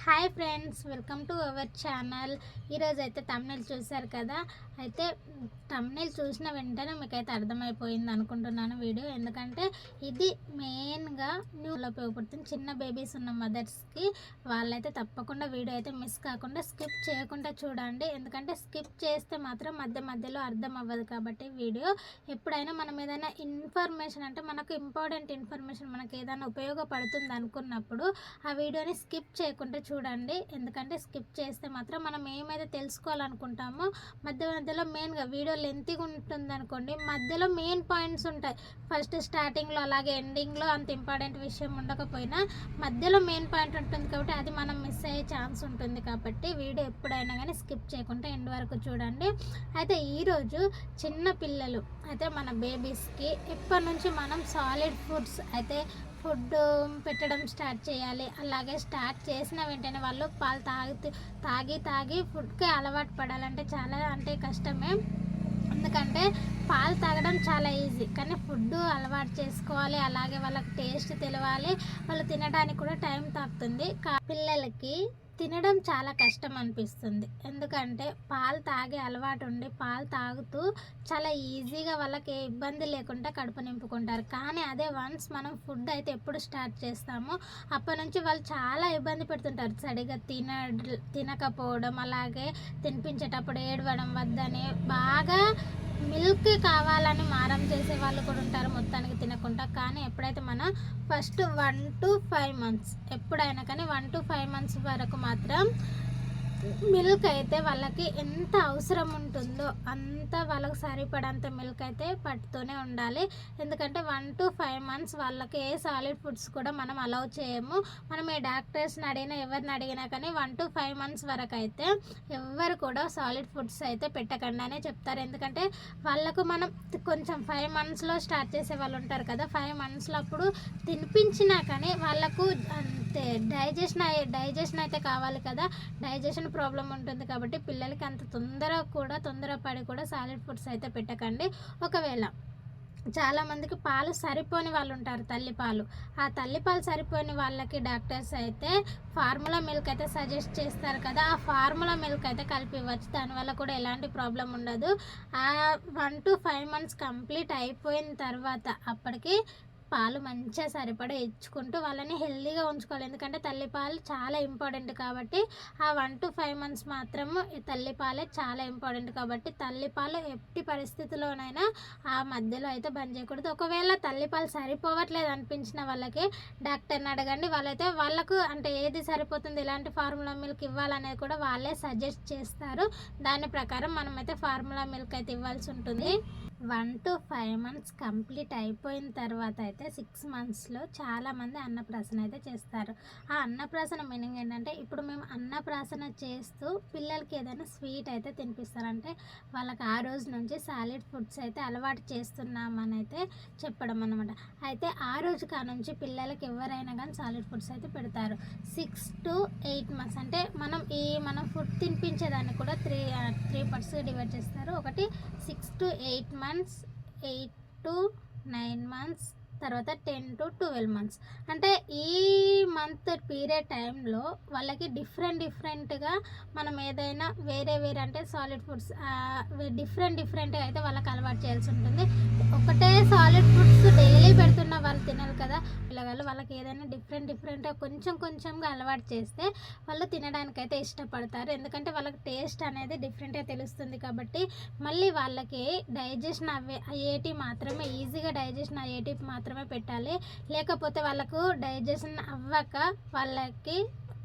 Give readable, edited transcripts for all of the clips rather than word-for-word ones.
Hi friends, welcome to our channel. ఈరోజు అయితే thumbnail చూశారు కదా. అయితే తమ్నెల్ చూసిన వెంటనే మీకైతే అర్థమైపోయింది అనుకుంటున్నాను వీడియో. ఎందుకంటే ఇది మెయిన్గా న్యూలో ఉపయోగపడుతుంది. చిన్న బేబీస్ ఉన్న మదర్స్కి వాళ్ళైతే తప్పకుండా వీడియో అయితే మిస్ కాకుండా స్కిప్ చేయకుండా చూడండి. ఎందుకంటే స్కిప్ చేస్తే మాత్రం మధ్య మధ్యలో అర్థం అవ్వదు. కాబట్టి వీడియో ఎప్పుడైనా మనం ఏదైనా ఇన్ఫర్మేషన్ అంటే మనకు ఇంపార్టెంట్ ఇన్ఫర్మేషన్ మనకు ఏదైనా ఉపయోగపడుతుంది అనుకున్నప్పుడు ఆ వీడియోని స్కిప్ చేయకుండా చూడండి. ఎందుకంటే స్కిప్ చేస్తే మాత్రం మనం ఏమైతే తెలుసుకోవాలనుకుంటామో మధ్యలో మెయిన్గా వీడియో లెంతీగా ఉంటుంది అనుకోండి, మధ్యలో మెయిన్ పాయింట్స్ ఉంటాయి. ఫస్ట్ స్టార్టింగ్లో అలాగే ఎండింగ్లో అంత ఇంపార్టెంట్ విషయం ఉండకపోయినా మధ్యలో మెయిన్ పాయింట్ ఉంటుంది కాబట్టి అది మనం మిస్ అయ్యే ఛాన్స్ ఉంటుంది. కాబట్టి వీడియో ఎప్పుడైనా కానీ స్కిప్ చేయకుండా ఎండ్ వరకు చూడండి. అయితే ఈరోజు చిన్న పిల్లలు అయితే మన బేబీస్కి ఇప్పటి నుంచి మనం సాలిడ్ ఫుడ్స్ అయితే ఫుడ్ పెట్టడం స్టార్ట్ చేయాలి. అలాగే స్టార్ట్ చేసిన వెంటనే వాళ్ళు పాలు తాగి ఫుడ్కి అలవాటు పడాలంటే చాలా కష్టమే. ఎందుకంటే పాలు తాగడం చాలా ఈజీ, కానీ ఫుడ్ అలవాటు చేసుకోవాలి. అలాగే వాళ్ళకి టేస్ట్ తెలియాలి, వాళ్ళు తినడానికి కూడా టైం తాగుతుంది. పిల్లలకి తినడం చాలా కష్టం అనిపిస్తుంది. ఎందుకంటే పాలు తాగే అలవాటు ఉండి పాలు తాగుతూ చాలా ఈజీగా వాళ్ళకి ఏ ఇబ్బంది లేకుండా కడుపు నింపుకుంటారు. కానీ అదే వన్స్ మనం ఫుడ్ అయితే ఎప్పుడు స్టార్ట్ చేస్తామో అప్పటి నుంచి వాళ్ళు చాలా ఇబ్బంది పెడుతుంటారు. సరిగా తినకపోవడం, అలాగే తినిపించేటప్పుడు ఏడవడం వద్దని, బాగా మిల్క్ కావాలని మారం చేసే వాళ్ళు కూడా ఉంటారు మొత్తానికి తినకుండా. కానీ ఎప్పుడైతే మనం ఫస్ట్ 1 to 5 months ఎప్పుడైనా కానీ 1 to 5 months వరకు మాత్రం మిల్క్ అయితే వాళ్ళకి ఎంత అవసరం ఉంటుందో అంత వాళ్ళకి సరిపడంత మిల్క్ అయితే పట్టుతూనే ఉండాలి. ఎందుకంటే 1 to 5 months వాళ్ళకి ఏ సాలిడ్ ఫుడ్స్ కూడా మనం అలౌ చేయము. మనం ఏ డాక్టర్స్ని అడిగినా ఎవరిని అడిగినా కానీ 1 to 5 months వరకు అయితే ఎవరు కూడా సాలిడ్ ఫుడ్స్ అయితే పెట్టకండి అనే చెప్తారు. ఎందుకంటే వాళ్ళకు మనం కొంచెం 5 monthsలో స్టార్ట్ చేసే వాళ్ళు ఉంటారు కదా, 5 monthsలో అప్పుడు తినిపించినా కానీ వాళ్ళకు అంతే డైజెషన్ అయితే కావాలి కదా, డైజెషన్ ప్రాబ్లం ఉంటుంది. కాబట్టి పిల్లలకి అంత తొందరపడి కూడా సాలిడ్ ఫుడ్స్ అయితే పెట్టకండి. ఒకవేళ చాలామందికి పాలు సరిపోని వాళ్ళు ఉంటారు, తల్లిపాలు. ఆ తల్లిపాలు సరిపోని వాళ్ళకి డాక్టర్స్ అయితే ఫార్ములా మిల్క్ అయితే సజెస్ట్ చేస్తారు కదా, ఆ ఫార్ములా మిల్క్ అయితే కలిపి ఇవ్వచ్చు. దానివల్ల కూడా ఎలాంటి ప్రాబ్లం ఉండదు. ఆ 1 to 5 months కంప్లీట్ అయిపోయిన తర్వాత అప్పటికి పాలు మంచిగా సరిపడా ఇచ్చుకుంటూ వాళ్ళని హెల్తీగా ఉంచుకోవాలి. ఎందుకంటే తల్లిపాలు చాలా ఇంపార్టెంట్. కాబట్టి ఆ 1 to 5 months మాత్రము తల్లిపాలే చాలా ఇంపార్టెంట్. కాబట్టి తల్లిపాలు ఎట్టి పరిస్థితిలోనైనా ఆ మధ్యలో అయితే బంద్ చేయకూడదు. ఒకవేళ తల్లిపాలు సరిపోవట్లేదు అనిపించిన వాళ్ళకి డాక్టర్ని అడగండి. వాళ్ళకు అంటే ఏది సరిపోతుంది, ఎలాంటి ఫార్ములా మిల్క్ ఇవ్వాలనేది కూడా వాళ్ళే సజెస్ట్ చేస్తారు. దాని ప్రకారం మనమైతే ఫార్ములా మిల్క్ అయితే ఇవ్వాల్సి ఉంటుంది. 1 to 5 months కంప్లీట్ అయిపోయిన తర్వాత అయితే 6 monthsలో చాలామంది అన్నప్రాసన అయితే చేస్తారు. ఆ అన్నప్రాసన మీనింగ్ ఏంటంటే, ఇప్పుడు మేము అన్నప్రాసన చేస్తూ పిల్లలకి ఏదైనా స్వీట్ అయితే తినిపిస్తారంటే వాళ్ళకి ఆ రోజు నుంచి సాలిడ్ ఫుడ్స్ అయితే అలవాటు చేస్తున్నామని అయితే చెప్పడం అనమాట. అయితే ఆ రోజు కానుంచి పిల్లలకి ఎవరైనా కానీ సాలిడ్ ఫుడ్స్ అయితే పెడతారు. 6 to 8 months అంటే మనం ఫుడ్ తినిపించేదాన్ని కూడా 3 partsగా డివైడ్ చేస్తారు. ఒకటి 6 to 8 months, 8 to 9 months, తర్వాత 10 to 12 months. అంటే ఈ మంత్ పీరియడ్ టైంలో వాళ్ళకి డిఫరెంట్గా మనం ఏదైనా వేరే అంటే సాలిడ్ ఫుడ్స్ డిఫరెంట్గా అయితే వాళ్ళకి అలవాటు చేయాల్సి ఉంటుంది. ఒకటే సాలిడ్ ఫుడ్స్ డైలీ పెడుతున్న వాళ్ళు తినాలి కదా, పిల్లగాళ్ళు వాళ్ళకి ఏదైనా డిఫరెంట్గా కొంచెంగా అలవాటు చేస్తే వాళ్ళు తినడానికి అయితే ఇష్టపడతారు. ఎందుకంటే వాళ్ళకి టేస్ట్ అనేది డిఫరెంట్గా తెలుస్తుంది. కాబట్టి మళ్ళీ వాళ్ళకి డైజెషన్ అయ్యేటి మాత్రమే, ఈజీగా డైజెషన్ అయ్యేటి మాత్రమే పెట్టాలి. లేకపోతే వాళ్ళకు డైజెషన్ అవ్వక వాళ్ళకి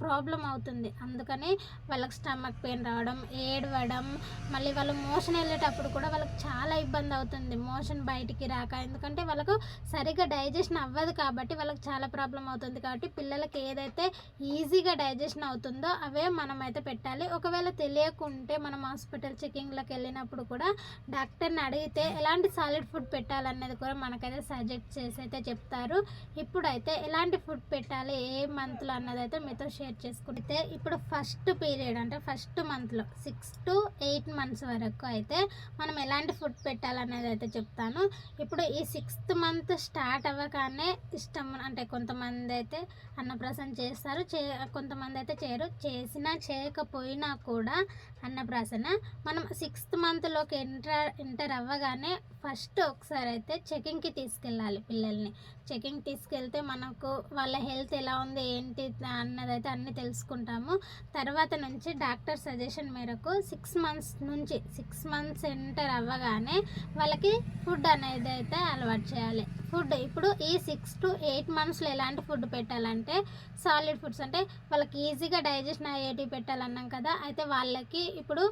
ప్రాబ్లం అవుతుంది. అందుకని వాళ్ళకి స్టమక్ పెయిన్ రావడం, ఏడవడం, మళ్ళీ వాళ్ళు మోషన్ వెళ్ళేటప్పుడు కూడా వాళ్ళకి చాలా ఇబ్బంది అవుతుంది, మోషన్ బయటికి రాక. ఎందుకంటే వాళ్ళకు సరిగ్గా డైజెషన్ అవ్వదు కాబట్టి వాళ్ళకి చాలా ప్రాబ్లం అవుతుంది. కాబట్టి పిల్లలకి ఏదైతే ఈజీగా డైజెషన్ అవుతుందో అవే మనమైతే పెట్టాలి. ఒకవేళ తెలియకుంటే మనం హాస్పిటల్ చెకింగ్లోకి వెళ్ళినప్పుడు కూడా డాక్టర్ని అడిగితే ఎలాంటి సాలిడ్ ఫుడ్ పెట్టాలనేది కూడా మనకైతే సజెస్ట్ చేసి అయితే చెప్తారు. ఇప్పుడైతే ఎలాంటి ఫుడ్ పెట్టాలి ఏ మంత్లో అన్నదైతే మీతో షేర్ ప్రిపేర్ చేసుకుంటే ఇప్పుడు ఫస్ట్ పీరియడ్ అంటే ఫస్ట్ మంత్లో 6 to 8 months వరకు అయితే మనం ఎలాంటి ఫుడ్ పెట్టాలనేది అయితే చెప్తాను. ఇప్పుడు ఈ 6th month స్టార్ట్ అవ్వగానే ఇష్టం అంటే కొంతమంది అయితే అన్నప్రాసన చేస్తారు, కొంతమంది అయితే చేసినా చేయకపోయినా కూడా అన్నప్రాసన మనం 6th monthలోకి ఎంటర్ అవ్వగానే ఫస్ట్ ఒకసారి అయితే చెకింగ్కి తీసుకెళ్ళాలి పిల్లల్ని. చెకింగ్ తీసుకెళ్తే మనకు వాళ్ళ హెల్త్ ఎలా ఉంది ఏంటి అన్నదైతే అన్నీ తెలుసుకుంటాము. తర్వాత నుంచి డాక్టర్ సజెషన్ మేరకు 6 months ఎంటర్ అవ్వగానే వాళ్ళకి ఫుడ్ అనేది అయితే అలవాటు చేయాలి. ఫుడ్ ఇప్పుడు ఈ 6 to 8 monthsలో ఎలాంటి ఫుడ్ పెట్టాలంటే సాలిడ్ ఫుడ్స్, అంటే వాళ్ళకి ఈజీగా డైజెషన్ అయ్యేటివి పెట్టాలన్నాం కదా. అయితే వాళ్ళకి ఇప్పుడు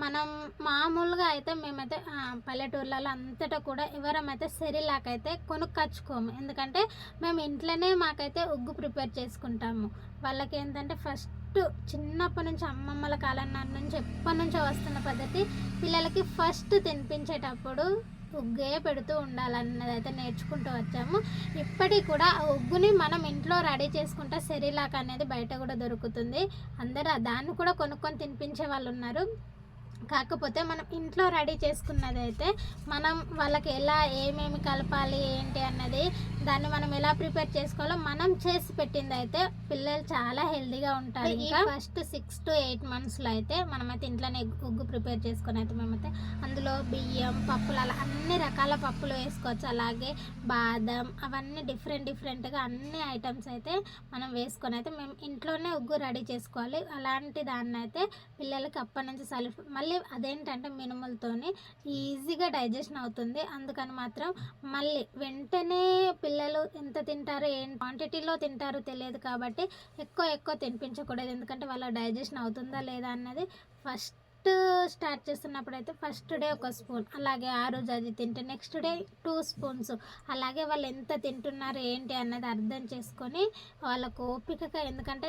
మనం మామూలుగా అయితే మేమైతే పల్లెటూర్లలో అంతటా కూడా ఎవరమైతే సెరిలాక్ అయితే కొనుక్కొచ్చుకోము, ఎందుకంటే మేము ఇంట్లోనే మాకైతే ఉగ్గు ప్రిపేర్ చేసుకుంటాము. వాళ్ళకి ఏంటంటే ఫస్ట్ చిన్నప్పటి నుంచి అమ్మమ్మల కాలం నుంచి ఎప్పటి నుంచో వస్తున్న పద్ధతి, పిల్లలకి ఫస్ట్ తినిపించేటప్పుడు ఉగ్గే పెడుతూ ఉండాలన్నది అయితే నేర్చుకుంటూ వచ్చాము. ఇప్పటికి కూడా ఆ ఉగ్గుని మనం ఇంట్లో రెడీ చేసుకుంటే సెరిలాక్ అనేది బయట కూడా దొరుకుతుంది. అందరూ దాన్ని కూడా కొనుక్కొని తినిపించే వాళ్ళు ఉన్నారు. కాకపోతే మనం ఇంట్లో రెడీ చేసుకున్నది అయితే మనం వాళ్ళకి ఎలా ఏమేమి కలపాలి ఏంటి అన్నది దాన్ని మనం ఎలా ప్రిపేర్ చేసుకోవాలో మనం చేసి పెట్టింది అయితే పిల్లలు చాలా హెల్తీగా ఉంటారు. ఇంకా ఫస్ట్ 6 to 8 monthsలో అయితే మనమైతే ఇంట్లోనే ఉగ్గు ప్రిపేర్ చేసుకొని అయితే మేమైతే అందులో బియ్యం, పప్పులు అలా అన్ని రకాల పప్పులు వేసుకోవచ్చు. అలాగే బాదం అవన్నీ డిఫరెంట్గా అన్ని ఐటమ్స్ అయితే మనం వేసుకొని అయితే మేము ఇంట్లోనే ఉగ్గు రెడీ చేసుకోవాలి. అలాంటి దాన్ని అయితే పిల్లలకి అప్పటి నుంచి మళ్ళీ అదేంటంటే మినుములతోని ఈజీగా డైజెషన్ అవుతుంది. అందుకని మాత్రం మళ్ళీ వెంటనే పిల్లలు ఎంత తింటారో ఏం క్వాంటిటీలో తింటారో తెలియదు కాబట్టి ఎక్కువ తినిపించకూడదు. ఎందుకంటే వాళ్ళ డైజెషన్ అవుతుందా లేదా అన్నది ఫస్ట్ స్టార్ట్ చేస్తున్నప్పుడు అయితే ఫస్ట్ డే 1 స్పూన్, అలాగే ఆ రోజు అది తింటే నెక్స్ట్ డే 2 spoons, అలాగే వాళ్ళు ఎంత తింటున్నారు ఏంటి అన్నది అర్థం చేసుకొని వాళ్ళకు ఓపికగా, ఎందుకంటే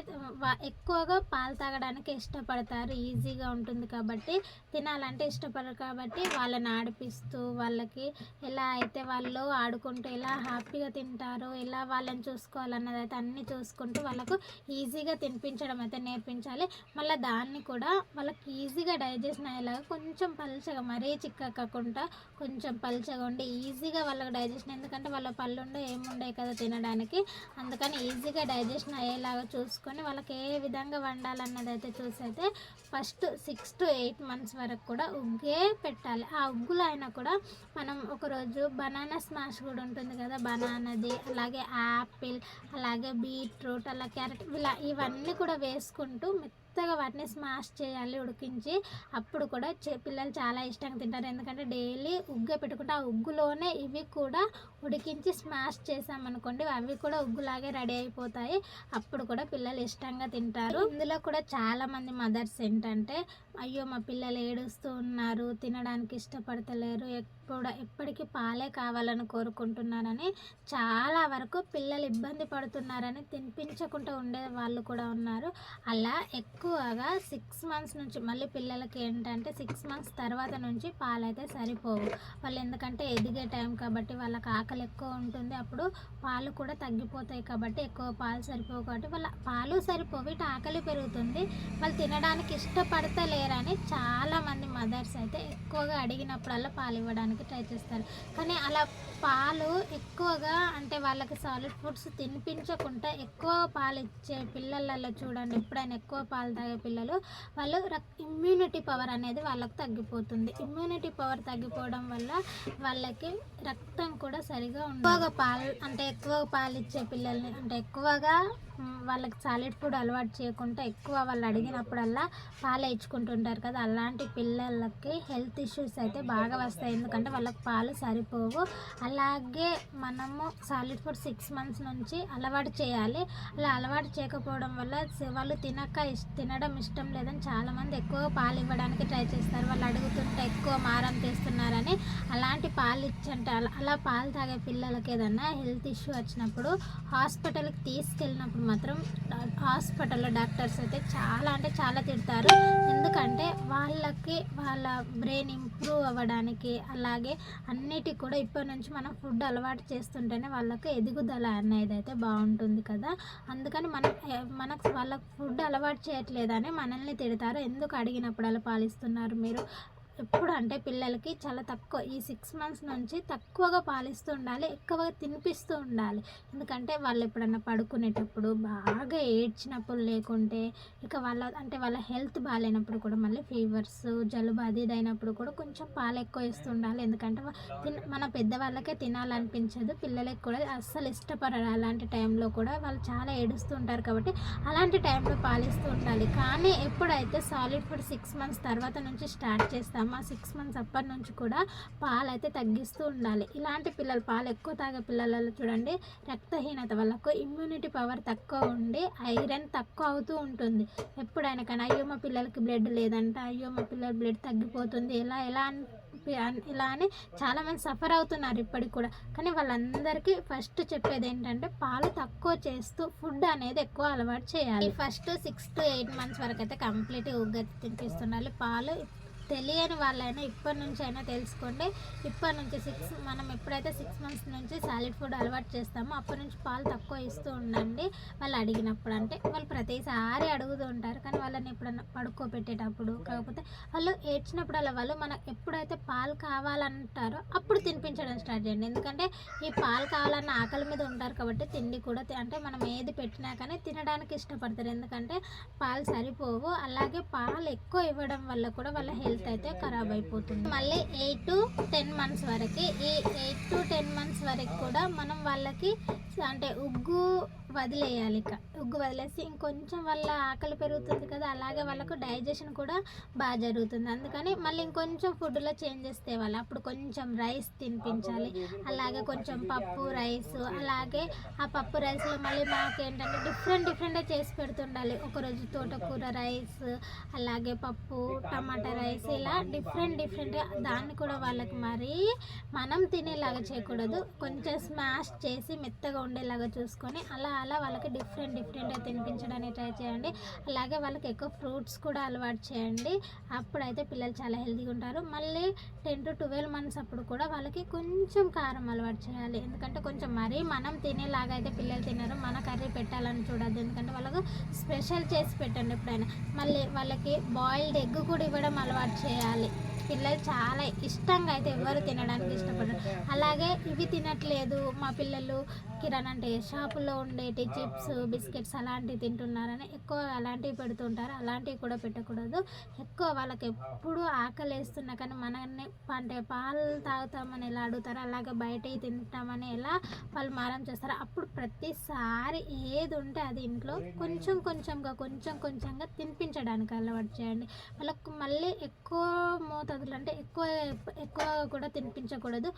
ఎక్కువగా పాలు తాగడానికి ఇష్టపడతారు, ఈజీగా ఉంటుంది కాబట్టి తినాలంటే ఇష్టపడరు కాబట్టి వాళ్ళని ఆడిపిస్తూ వాళ్ళకి ఎలా అయితే వాళ్ళు ఆడుకుంటూ ఎలా హ్యాపీగా తింటారో ఎలా వాళ్ళని చూసుకోవాలన్నది అయితే అన్నీ చూసుకుంటూ వాళ్ళకు ఈజీగా తినిపించడం అయితే నేర్పించాలి. మళ్ళీ దాన్ని కూడా వాళ్ళకి ఈజీగా డైజెషన్ అయ్యేలాగా కొంచెం పల్చగా, మరీ చిక్క కాకుండా కొంచెం పల్చగా ఉండి ఈజీగా వాళ్ళకి డైజెషన్, ఎందుకంటే వాళ్ళ పళ్ళు ఏముండే కదా తినడానికి, అందుకని ఈజీగా డైజెషన్ అయ్యేలాగా చూసుకొని వాళ్ళకి ఏ విధంగా వండాలన్నది అయితే చూసి అయితే ఫస్ట్ 6 to 8 months వరకు కూడా ఉగ్గే పెట్టాలి. ఆ ఉగ్గులో అయినా కూడా మనం ఒకరోజు బనానా స్మాష్ కూడా ఉంటుంది కదా, బనానాది, అలాగే యాపిల్, అలాగే బీట్రూట్, అలా క్యారెట్, ఇవన్నీ కూడా వేసుకుంటూ మెత్తగా వాటిని స్మాష్ చేయాలి ఉడికించి. అప్పుడు కూడా పిల్లలు చాలా ఇష్టంగా తింటారు, ఎందుకంటే డైలీ ఉగ్గే పెట్టుకుంటే ఆ ఉగ్గులోనే ఇవి కూడా ఉడికించి స్మాష్ చేసామనుకోండి అవి కూడా ఉగ్గులాగే రెడీ అయిపోతాయి. అప్పుడు కూడా పిల్లలు ఇష్టంగా తింటారు. ఇందులో కూడా చాలామంది మదర్స్ ఏంటంటే అయ్యో మా పిల్లలు ఏడుస్తూ ఉన్నారు, తినడానికి ఇష్టపడతలేరు, ఎప్పటికీ పాలే కావాలని కోరుకుంటున్నారని, చాలా వరకు పిల్లలు ఇబ్బంది పడుతున్నారని తినిపించకుండా ఉండే వాళ్ళు కూడా ఉన్నారు. అలా ఎక్కువగా 6 months నుంచి మళ్ళీ పిల్లలకి ఏంటంటే 6 months తర్వాత నుంచి పాలైతే సరిపోవు. వాళ్ళు ఎందుకంటే ఎదిగే టైం కాబట్టి వాళ్ళకి ఆకలి ఎక్కువ ఉంటుంది, అప్పుడు పాలు కూడా తగ్గిపోతాయి కాబట్టి ఎక్కువ పాలు సరిపోవు కాబట్టి వాళ్ళ పాలు సరిపోవు, ఇటు ఆకలి పెరుగుతుంది, వాళ్ళు తినడానికి ఇష్టపడతలేరని చాలామంది మదర్స్ అయితే ఎక్కువగా అడిగినప్పుడల్లా పాలు ఇవ్వడానికి ట్రై చేస్తారు. కానీ అలా పాలు ఎక్కువగా అంటే వాళ్ళకి సాలిడ్ ఫుడ్స్ తినిపించకుండా ఎక్కువ పాలు ఇచ్చే పిల్లలలో చూడండి, ఎప్పుడైనా ఎక్కువ పాలు తాగే పిల్లలు వాళ్ళు ఇమ్యూనిటీ పవర్ అనేది వాళ్ళకి తగ్గిపోతుంది. ఇమ్యూనిటీ పవర్ తగ్గిపోవడం వల్ల వాళ్ళకి రక్తం కూడా సరిగా ఉండదు. ఎక్కువ పాలు ఇచ్చే పిల్లల్ని అంటే ఎక్కువగా వాళ్ళకి సాలిడ్ ఫుడ్ అలవాటు చేయకుండా ఎక్కువ వాళ్ళు అడిగినప్పుడల్లా పాలు ఇచ్చుకుంటుంటారు కదా, అలాంటి పిల్లలకి హెల్త్ ఇష్యూస్ అయితే బాగా వస్తాయి, ఎందుకంటే వాళ్ళకి పాలు సరిపోవు. అలాగే మనము సాలిడ్ ఫుడ్ 6 months నుంచి అలవాటు చేయాలి. అలా అలవాటు చేయకపోవడం వల్ల వాళ్ళు తినడం ఇష్టం లేదని చాలామంది ఎక్కువ పాలు ఇవ్వడానికి ట్రై చేస్తారు. వాళ్ళు అడుగుతుంటే ఎక్కువ మారం తీస్తున్నారని అలాంటి పాలు అలా పాలు తాగే పిల్లలకి ఏదన్నా హెల్త్ ఇష్యూ వచ్చినప్పుడు హాస్పిటల్కి తీసుకెళ్ళినప్పుడు మాత్రం హాస్పిటల్లో డాక్టర్స్ అయితే చాలా అంటే చాలా తిడతారు. ఎందుకంటే వాళ్ళకి వాళ్ళ బ్రెయిన్ ఇంప్రూవ్ అవ్వడానికి అలాగే అన్నిటికి కూడా ఇప్పటి నుంచి మనం ఫుడ్ అలవాటు చేస్తుంటేనే వాళ్ళకి ఎదుగుదల అనేది అయితే బాగుంటుంది కదా. అందుకని మనకు వాళ్ళకి ఫుడ్ అలవాటు చేయట్లేదని మనల్ని తిడతారు. ఎందుకు అడిగినప్పుడు అలా పాలిస్తున్నారు మీరు? ఎప్పుడు అంటే పిల్లలకి చాలా తక్కువ ఈ 6 months నుంచి తక్కువగా పాలిస్తూ ఉండాలి, ఎక్కువగా తినిపిస్తూ ఉండాలి. ఎందుకంటే వాళ్ళు ఎప్పుడన్నా పడుకునేటప్పుడు బాగా ఏడ్చినప్పుడు లేకుంటే ఇక వాళ్ళ హెల్త్ బాగాలేనప్పుడు కూడా మళ్ళీ ఫీవర్స్ జలుబు అది ఇది అయినప్పుడు కూడా కొంచెం పాలు ఎక్కువ ఇస్తూ ఉండాలి. ఎందుకంటే మన పెద్దవాళ్ళకే తినాలనిపించదు, పిల్లలకి కూడా అస్సలు ఇష్టపడరు. అలాంటి టైంలో కూడా వాళ్ళు చాలా ఏడుస్తూ ఉంటారు కాబట్టి అలాంటి టైంలో పాలిస్తూ ఉండాలి. కానీ ఎప్పుడైతే సాలిడ్ ఫుడ్ 6 months తర్వాత నుంచి స్టార్ట్ చేస్తామో ఆ 6 months అప్పటి నుంచి కూడా పాలు అయితే తగ్గిస్తూ ఉండాలి. ఇలాంటి పిల్లలు పాలు ఎక్కువ తాగే పిల్లలలో చూడండి రక్తహీనత, వాళ్ళకు ఇమ్యూనిటీ పవర్ తక్కువ ఉండి ఐరన్ తక్కువ అవుతూ ఉంటుంది. ఎప్పుడైనా కానీ అయ్యో మా పిల్లలకి బ్లడ్ లేదంట, అయ్యో మా పిల్లల బ్లడ్ తగ్గిపోతుంది, ఇలా అని చాలామంది సఫర్ అవుతున్నారు ఇప్పటికి కూడా. కానీ వాళ్ళందరికీ ఫస్ట్ చెప్పేది ఏంటంటే పాలు తక్కువ చేస్తూ ఫుడ్ అనేది ఎక్కువ అలవాటు చేయాలి. ఫస్ట్ 6 to 8 months వరకు అయితే కంప్లీట్గా ఉగ్గతి తినిపిస్తుండాలి. పాలు తెలియని వాళ్ళైనా ఇప్పటి నుంచి అయినా తెలుసుకోండి. ఇప్పటి నుంచి మనం ఎప్పుడైతే 6 months నుంచి సాలిడ్ ఫుడ్ అలవాటు చేస్తామో అప్పటి నుంచి పాలు తక్కువ ఇస్తూ ఉండండి. వాళ్ళు అడిగినప్పుడు, అంటే వాళ్ళు ప్రతిసారి అడుగుతూ ఉంటారు కానీ వాళ్ళని ఎప్పుడన్నా పడుకోబెట్టేటప్పుడు, కాకపోతే వాళ్ళు ఏడ్చినప్పుడు అలా వాళ్ళు మనకు ఎప్పుడైతే పాలు కావాలంటారో అప్పుడు తినిపించడం స్టార్ట్ చేయండి. ఎందుకంటే ఈ పాలు కావాలన్న ఆకలి మీద ఉంటారు కాబట్టి తిండి కూడా అంటే మనం ఏది పెట్టినా కానీ తినడానికి ఇష్టపడతారు. ఎందుకంటే పాలు సరిపోవు. అలాగే పాలు ఎక్కువ ఇవ్వడం వల్ల కూడా వాళ్ళ హెల్త్ అయితే ఖరాబ్ అయిపోతుంది. మళ్ళీ 8 to 10 months వరకు, ఈ 8 to 10 months వరకు కూడా మనం వాళ్ళకి అంటే ఉగ్గు వదిలేయాలి. ఉగ్గు వదిలేసి ఇంకొంచెం వాళ్ళ ఆకలి పెరుగుతుంది కదా, అలాగే వాళ్ళకు డైజెషన్ కూడా బాగా జరుగుతుంది. అందుకని మళ్ళీ ఇంకొంచెం ఫుడ్లో చేంజెస్ తేవాలి. అప్పుడు కొంచెం రైస్ తినిపించాలి, అలాగే కొంచెం పప్పు రైస్, అలాగే ఆ పప్పు రైస్లో మళ్ళీ మాకేంటంటే డిఫరెంట్గా చేసి పెడుతుండాలి. ఒకరోజు తోటకూర రైస్, అలాగే పప్పు టమాటా రైస్, ఇలా డిఫరెంట్గా. దాన్ని కూడా వాళ్ళకి మరీ మనం తినేలాగా చేయకూడదు, కొంచెం స్మాష్ చేసి మెత్తగా ఉండేలాగా చూసుకొని అలా వాళ్ళకి డిఫరెంట్గా తినిపించడానికి ట్రై చేయండి. అలాగే వాళ్ళకి ఎక్కువ ఫ్రూట్స్ కూడా అలవాటు చేయండి. అప్పుడైతే పిల్లలు చాలా హెల్తీగా ఉంటారు. మళ్ళీ 10 to 12 months అప్పుడు కూడా వాళ్ళకి కొంచెం కారం అలవాటు చేయాలి. ఎందుకంటే కొంచెం మరీ మనం తినేలాగా అయితే పిల్లలు తినరు. మన కర్రీ పెట్టాలని చూడద్దు, ఎందుకంటే వాళ్ళకు స్పెషల్ చేసి పెట్టండి ఎప్పుడైనా. మళ్ళీ వాళ్ళకి బాయిల్డ్ ఎగ్ కూడా ఇవ్వడం అలవాటు చేయాలి. పిల్లలు చాలా ఇష్టంగా అయితే ఎవరు తినడానికి ఇష్టపడరు. అలాగే ఇవి తినట్లేదు మా పిల్లలు కిరాణా అంటే షాపులో ఉండేటి చిప్స్ బిస్కెట్స్ అలాంటివి తింటున్నారని ఎక్కువ అలాంటివి పెడుతుంటారు. అలాంటివి కూడా పెట్టకూడదు. ఎక్కువ వాళ్ళకి ఎప్పుడు ఆకలి వేస్తున్నా కానీ మనల్ని అంటే పాలు తాగుతామని ఎలా అడుగుతారో అలాగే బయటవి తింటామని ఎలా వాళ్ళు మారం చేస్తారు. అప్పుడు ప్రతిసారి ఏది ఉంటే అది ఇంట్లో కొంచెంగా తినిపించడానికి అలవాటు చేయండి. వాళ్ళకు మళ్ళీ ఎక్కువ మోతాదులు అంటే ఎక్కువ కూడా తినిపించకూడదు.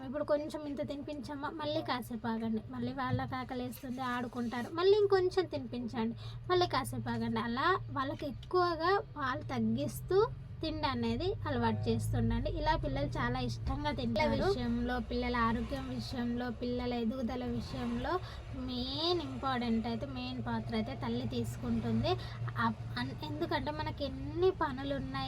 ఇప్పుడు కొంచెం ఇంత తినిపించామా మళ్ళీ కాసేపు ఆగండి, మళ్ళీ వాళ్ళకి ఆకలి వేస్తుంది ఆడుకుంటారు, మళ్ళీ ఇంకొంచెం తినిపించండి, మళ్ళీ కాసేపు ఆగండి. అలా వాళ్ళకి ఎక్కువగా పాలు తగ్గిస్తూ తిండి అనేది అలవాటు చేస్తుండండి. ఇలా పిల్లలు చాలా ఇష్టంగా తింటారు. విషయంలో పిల్లల ఆరోగ్యం విషయంలో పిల్లల ఎదుగుదల విషయంలో మెయిన్ పాత్ర అయితే తల్లి తీసుకుంటుంది. ఎందుకంటే మనకి ఎన్ని పనులున్నా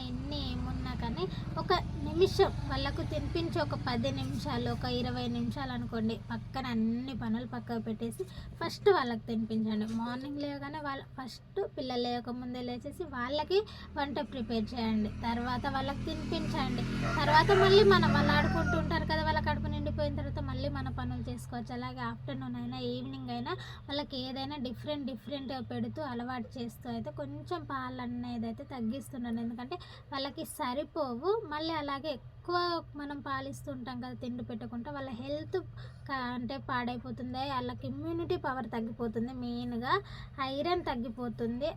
ఏమున్నా కానీ ఒక నిమిషం వాళ్ళకు తినిపించి ఒక 10 నిమిషాలు ఒక 20 నిమిషాలు అనుకోండి, పక్కన అన్ని పనులు పక్కకు పెట్టేసి ఫస్ట్ వాళ్ళకి తినిపించండి. మార్నింగ్ లేవగానే ఫస్ట్ పిల్లలు లేకముందే లేచేసి వాళ్ళకి వంట ప్రిపేర్ చేయండి, తర్వాత వాళ్ళకి తినిపించండి, తర్వాత మళ్ళీ వాళ్ళు ఆడుకుంటూ ఉంటారు కదా, వాళ్ళ కడుపు నిండిపోయిన తర్వాత మళ్ళీ మన పనులు చేసుకోవచ్చు. అలాగే ఆఫ్టర్నూన్ అయినా ఈవినింగ్ అయినా వాళ్ళకి ఏదైనా డిఫరెంట్గా పెడుతూ అలవాటు చేస్తూ అయితే కొంచెం పాలు అనేది అయితే తగ్గిస్తున్నాను. ఎందుకంటే వాళ్ళకి సరిపోవు. మళ్ళీ అలాగే ఎక్కువ మనం పాలిస్తుంటాం కదా తిండి పెట్టకుండా, వాళ్ళ హెల్త్ అంటే పాడైపోతుంది, వాళ్ళకి ఇమ్యూనిటీ పవర్ తగ్గిపోతుంది, మెయిన్గా ఐరన్ తగ్గిపోతుంది.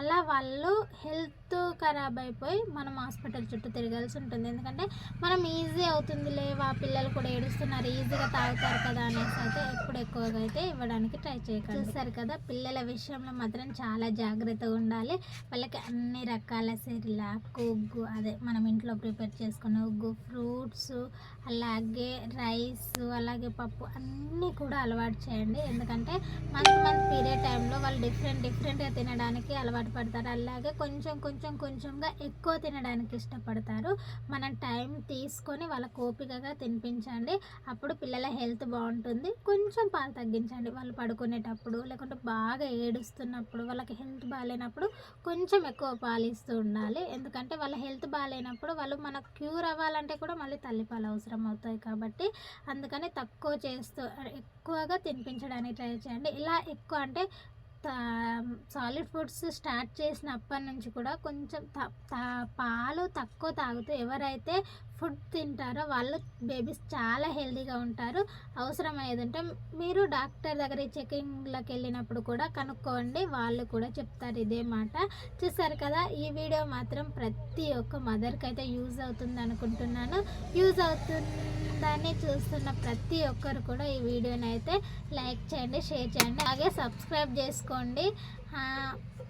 అలా వాళ్ళు హెల్త్ ఖరాబ్ అయిపోయి మనం హాస్పిటల్ చుట్టూ తిరగాల్సి ఉంటుంది. ఎందుకంటే మనం ఈజీ అవుతుందిలే, ఆ పిల్లలు కూడా ఏడుస్తున్నారు ఈజీగా తాగుతారు కదా అనేసి అయితే ఎక్కువగా అయితే ఇవ్వడానికి ట్రై చేయకండి. చూస్తారు కదా, పిల్లల విషయంలో మాత్రం చాలా జాగ్రత్తగా ఉండాలి. వాళ్ళకి అన్ని రకాల సెరిలాక్ ఉగ్గు, అదే మనం ఇంట్లో ప్రిపేర్ చేసుకున్న ఉగ్గు ఫ్రూట్స్, అలాగే రైస్, అలాగే పప్పు అన్నీ కూడా అలవాటు చేయండి. ఎందుకంటే మంత్ పీరియడ్ టైంలో వాళ్ళు డిఫరెంట్గా తినడానికి అలవాటు పడతారు. అలాగే కొంచెంగా ఎక్కువ తినడానికి ఇష్టపడతారు. మనం టైం తీసుకొని వాళ్ళకి ఓపికగా తినిపించండి. అప్పుడు పిల్లల హెల్త్ బాగుంటుంది. కొంచెం పాలు తగ్గించండి. వాళ్ళు పడుకునేటప్పుడు, లేకుంటే బాగా ఏడుస్తున్నప్పుడు, వాళ్ళకి హెల్త్ బాగాలేనప్పుడు కొంచెం ఎక్కువ పాలు ఇస్తూ ఉండాలి. ఎందుకంటే వాళ్ళ హెల్త్ బాగాలేనప్పుడు వాళ్ళు మనకు క్యూర్ అవ్వాలంటే కూడా మళ్ళీ తల్లిపాలు అవసరం అవుతాయి. కాబట్టి అందుకని తక్కువ చేస్తూ ఎక్కువగా తినిపించడానికి ట్రై చేయండి. ఇలా ఎక్కువ అంటే సాలిడ్ ఫుడ్స్ స్టార్ట్ చేసినప్పటి నుంచి కూడా కొంచెం పాలు తక్కువ తాగుతూ ఎవరైతే ఫుడ్ తింటారో వాళ్ళు బేబీస్ చాలా హెల్తీగా ఉంటారు. అవసరమయ్యేదంటే మీరు డాక్టర్ దగ్గర చెకింగ్లకు వెళ్ళినప్పుడు కూడా కనుక్కోండి, వాళ్ళు కూడా చెప్తారు ఇదే మాట. చూసారు కదా, ఈ వీడియో మాత్రం ప్రతి ఒక్క మదర్కి అయితే యూజ్ అవుతుంది అనుకుంటున్నాను. యూజ్ అవుతుందని చూస్తున్న ప్రతి ఒక్కరు కూడా ఈ వీడియోని అయితే లైక్ చేయండి, షేర్ చేయండి, అలాగే సబ్స్క్రైబ్ చేసుకోండి.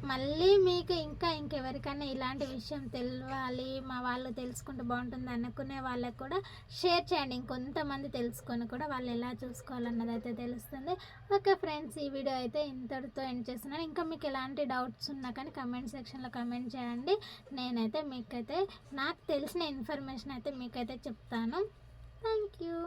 మళ్ళీ మీకు ఇంకెవరికైనా ఇలాంటి విషయం తెలియాలి, మా వాళ్ళు తెలుసుకుంటే బాగుంటుంది అనుకునే వాళ్ళకు కూడా షేర్ చేయండి. ఇంకొంతమంది తెలుసుకొని కూడా వాళ్ళు ఎలా చూసుకోవాలన్నది అయితే తెలుస్తుంది. ఓకే ఫ్రెండ్స్, ఈ వీడియో అయితే ఇంతటితో ఎండ్ చేస్తున్నాను. ఇంకా మీకు ఎలాంటి డౌట్స్ ఉన్నా కానీ కమెంట్ సెక్షన్లో కమెంట్ చేయండి. నేనైతే మీకైతే నాకు తెలిసిన ఇన్ఫర్మేషన్ అయితే మీకైతే చెప్తాను. Thank you.